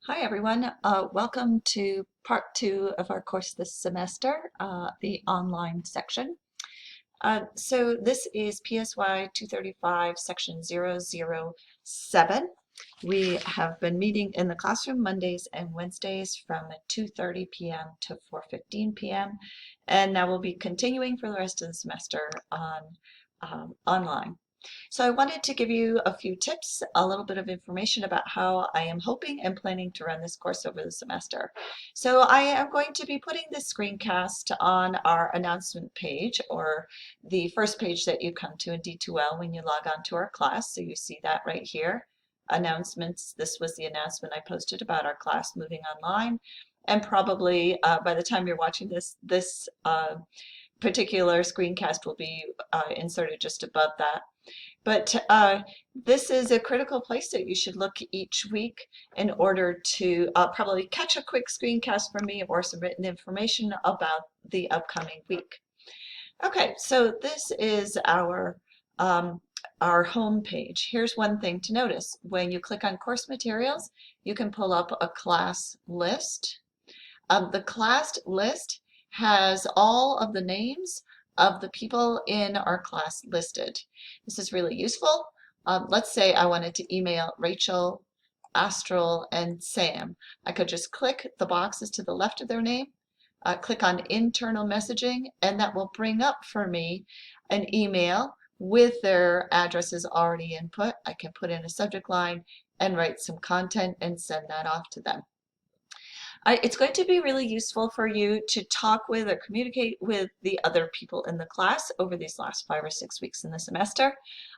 Hi everyone, welcome to part two of our course this semester, the online section. So this is PSY 235 section 007. We have been meeting in the classroom Mondays and Wednesdays from 2:30 p.m. to 4:15 p.m. and now we'll be continuing for the rest of the semester on online. So I wanted to give you a few tips, a little bit of information about how I am hoping and planning to run this course over the semester. So I am going to be putting this screencast on our announcement page, or the first page that you come to in D2L when you log on to our class. So you see that right here. Announcements. This was the announcement I posted about our class moving online. And probably by the time you're watching this particular screencast will be inserted just above that. But this is a critical place that you should look each week in order to probably catch a quick screencast from me or some written information about the upcoming week. Okay, so this is our home page. Here's one thing to notice. When you click on course materials, you can pull up a class list. The class list has all of the names of the people in our class listed. This is really useful. Let's say I wanted to email Rachel, Astral, and Sam. I could just click the boxes to the left of their name, click on internal messaging, and that will bring up for me an email with their addresses already input. I can put in a subject line and write some content and send that off to them. It's going to be really useful for you to talk with or communicate with the other people in the class over these last 5 or 6 weeks in the semester.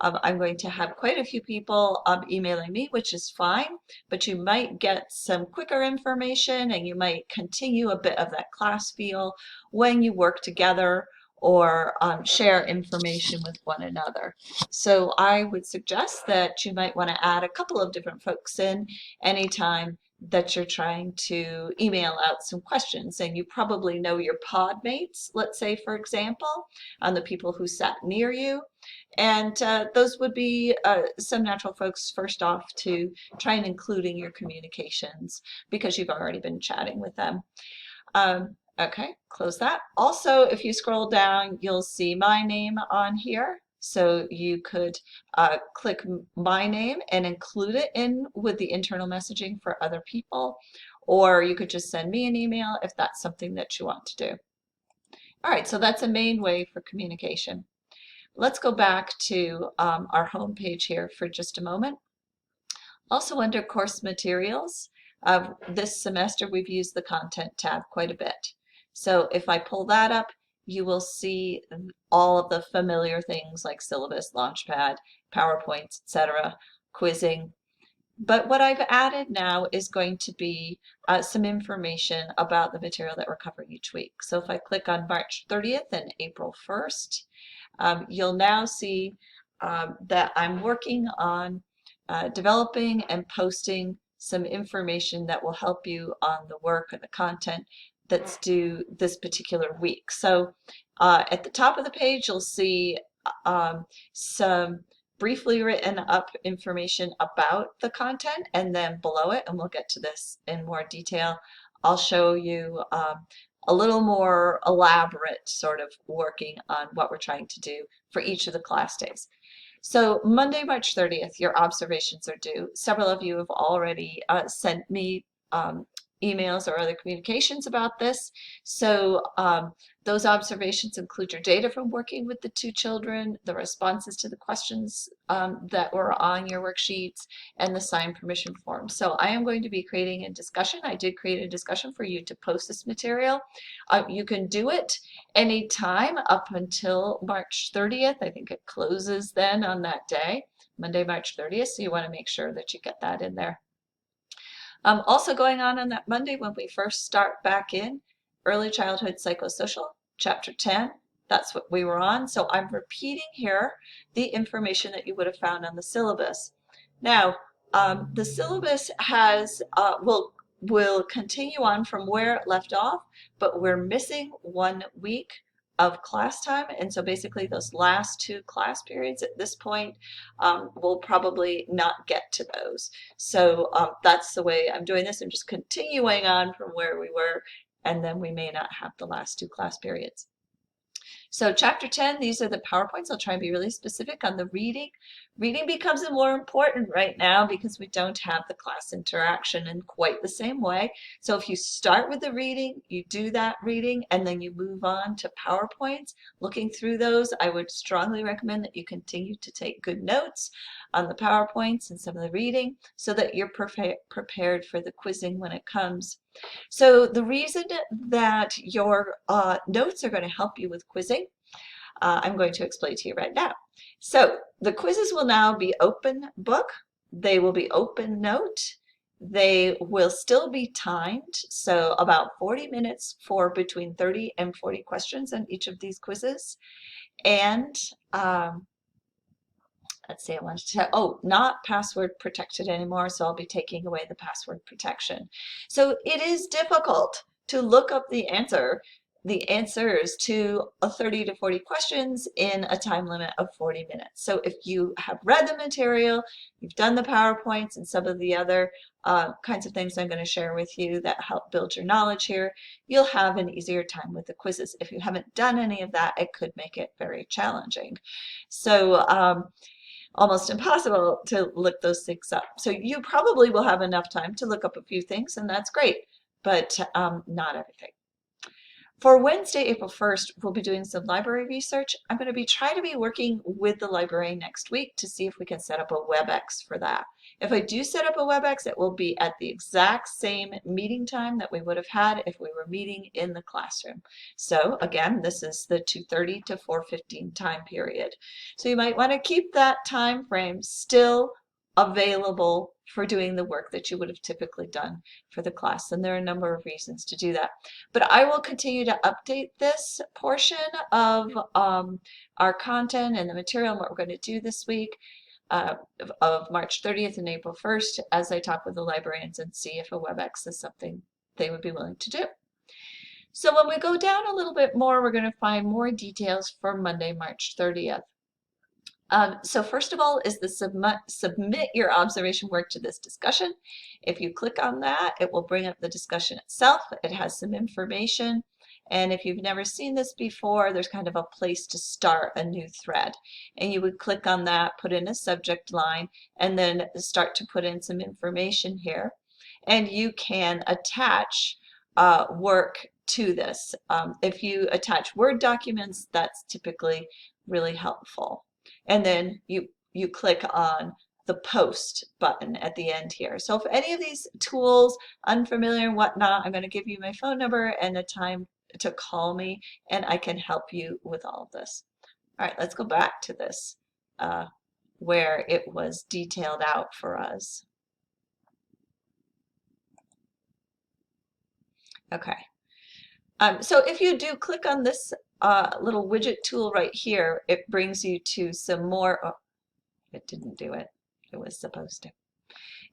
I'm going to have quite a few people emailing me, which is fine, but you might get some quicker information and you might continue a bit of that class feel when you work together or share information with one another. So I would suggest that you might want to add a couple of different folks in anytime that you're trying to email out some questions, and you probably know your pod mates, let's say for example, on the people who sat near you, and those would be some natural folks first off to try and include in your communications because you've already been chatting with them. Okay, close that. Also, if you scroll down, you'll see my name on here. So you could click my name and include it in with the internal messaging for other people, or you could just send me an email if that's something that you want to do. All right, so that's a main way for communication. Let's go back to our home page here for just a moment. Also under course materials, this semester we've used the content tab quite a bit. So if I pull that up, you will see all of the familiar things like syllabus, Launchpad, PowerPoints, etc., quizzing. But what I've added now is going to be some information about the material that we're covering each week. So if I click on March 30th and April 1st, you'll now see that I'm working on developing and posting some information that will help you on the work and the content that's due this particular week. So at the top of the page, you'll see some briefly written up information about the content, and then below it, and we'll get to this in more detail, I'll show you a little more elaborate sort of working on what we're trying to do for each of the class days. So Monday, March 30th, your observations are due. Several of you have already sent me emails or other communications about this. So those observations include your data from working with the two children, the responses to the questions that were on your worksheets, and the signed permission form. So I am going to be creating a discussion. I did create a discussion for you to post this material. You can do it anytime up until March 30th. I think it closes then on that day, Monday, March 30th. So you want to make sure that you get that in there. Also going on that Monday when we first start back in, Early Childhood Psychosocial, Chapter 10, that's what we were on. So I'm repeating here the information that you would have found on the syllabus. Now, the syllabus has, will continue on from where it left off, but we're missing 1 week of class time. And so basically those last 2 class periods at this point, we'll probably not get to those. So that's the way I'm doing this. I'm just continuing on from where we were, and then we may not have the last 2 class periods. So chapter 10, these are the PowerPoints. I'll try and be really specific on the reading. Reading becomes more important right now because we don't have the class interaction in quite the same way. So if you start with the reading, you do that reading, and then you move on to PowerPoints, looking through those, I would strongly recommend that you continue to take good notes on the PowerPoints and some of the reading so that you're prepared for the quizzing when it comes. So the reason that your notes are going to help you with quizzing, I'm going to explain to you right now. So the quizzes will now be open book. They will be open note. They will still be timed, so about 40 minutes for between 30 and 40 questions on each of these quizzes. And let's see, I wanted to, oh, not password protected anymore, so I'll be taking away the password protection. So it is difficult to look up the answers to 30 to 40 questions in a time limit of 40 minutes. So if you have read the material, you've done the PowerPoints and some of the other kinds of things I'm going to share with you that help build your knowledge here, you'll have an easier time with the quizzes. If you haven't done any of that, it could make it very challenging. So almost impossible to look those things up. So you probably will have enough time to look up a few things, and that's great, but not everything. For Wednesday, April 1st, we'll be doing some library research. I'm going to try to be working with the librarian next week to see if we can set up a WebEx for that. If I do set up a WebEx, it will be at the exact same meeting time that we would have had if we were meeting in the classroom. So again, this is the 2:30 to 4:15 time period. So you might want to keep that time frame still available for doing the work that you would have typically done for the class. And there are a number of reasons to do that. But I will continue to update this portion of our content and the material and what we're going to do this week of March 30th and April 1st as I talk with the librarians and see if a WebEx is something they would be willing to do. So when we go down a little bit more, we're going to find more details for Monday, March 30th. So first of all is the submit your observation work to this discussion. If you click on that, it will bring up the discussion itself. It has some information. And if you've never seen this before, there's kind of a place to start a new thread. And you would click on that, put in a subject line, and then start to put in some information here. And you can attach work to this. If you attach Word documents, that's typically really helpful. And then you click on the post button at the end here. So if any of these tools, unfamiliar and whatnot, I'm going to give you my phone number and a time to call me, and I can help you with all of this. All right, let's go back to this where it was detailed out for us. Okay. So if you do click on this little widget tool right here, it brings you to some more, oh, it didn't do it. It was supposed to.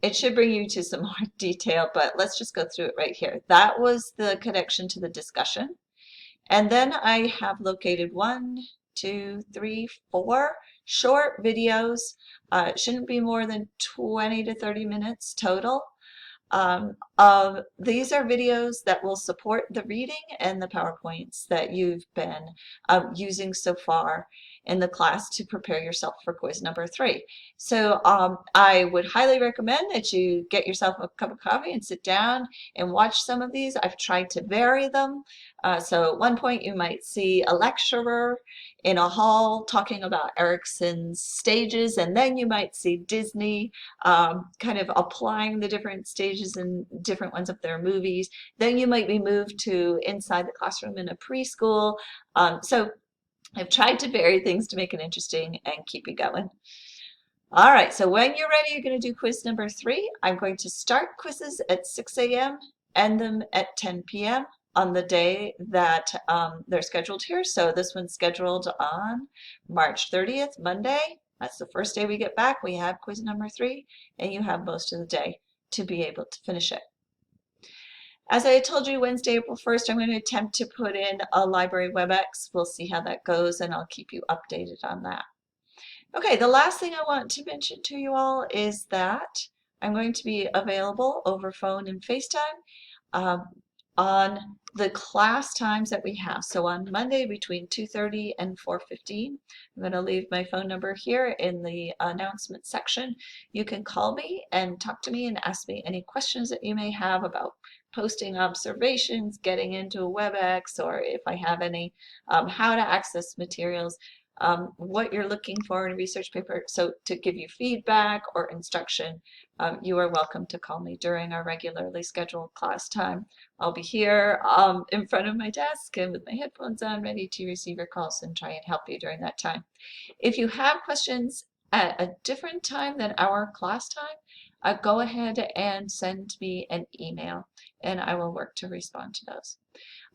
It should bring you to some more detail, but let's just go through it right here. That was the connection to the discussion. And then I have located 1, 2, 3, 4 short videos. It shouldn't be more than 20 to 30 minutes total. These are videos that will support the reading and the PowerPoints that you've been using so far in the class to prepare yourself for quiz number 3. So I would highly recommend that you get yourself a cup of coffee and sit down and watch some of these. I've tried to vary them. So at one point you might see a lecturer in a hall talking about Erickson's stages, and then you might see Disney kind of applying the different stages in different ones of their movies. Then you might be moved to inside the classroom in a preschool. So I've tried to vary things to make it interesting and keep you going. All right, so when you're ready, you're going to do quiz number 3. I'm going to start quizzes at 6 a.m., end them at 10 p.m. on the day that they're scheduled here. So this one's scheduled on March 30th, Monday. That's the first day we get back. We have quiz number 3, and you have most of the day to be able to finish it. As I told you, Wednesday, April 1st, I'm going to attempt to put in a library WebEx. We'll see how that goes, and I'll keep you updated on that. Okay, the last thing I want to mention to you all is that I'm going to be available over phone and FaceTime um, on the class times that we have. So on Monday between 2:30 and 4:15, I'm going to leave my phone number here in the announcement section. You can call me and talk to me and ask me any questions that you may have about posting observations, getting into a WebEx, or if I have any how to access materials, what you're looking for in a research paper. So to give you feedback or instruction, you are welcome to call me during our regularly scheduled class time. I'll be here in front of my desk and with my headphones on, ready to receive your calls and try and help you during that time. If you have questions at a different time than our class time, go ahead and send me an email and I will work to respond to those.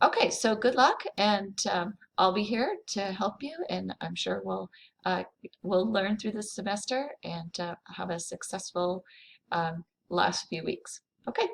Okay, so good luck, and I'll be here to help you, and I'm sure we'll learn through this semester and have a successful last few weeks. Okay.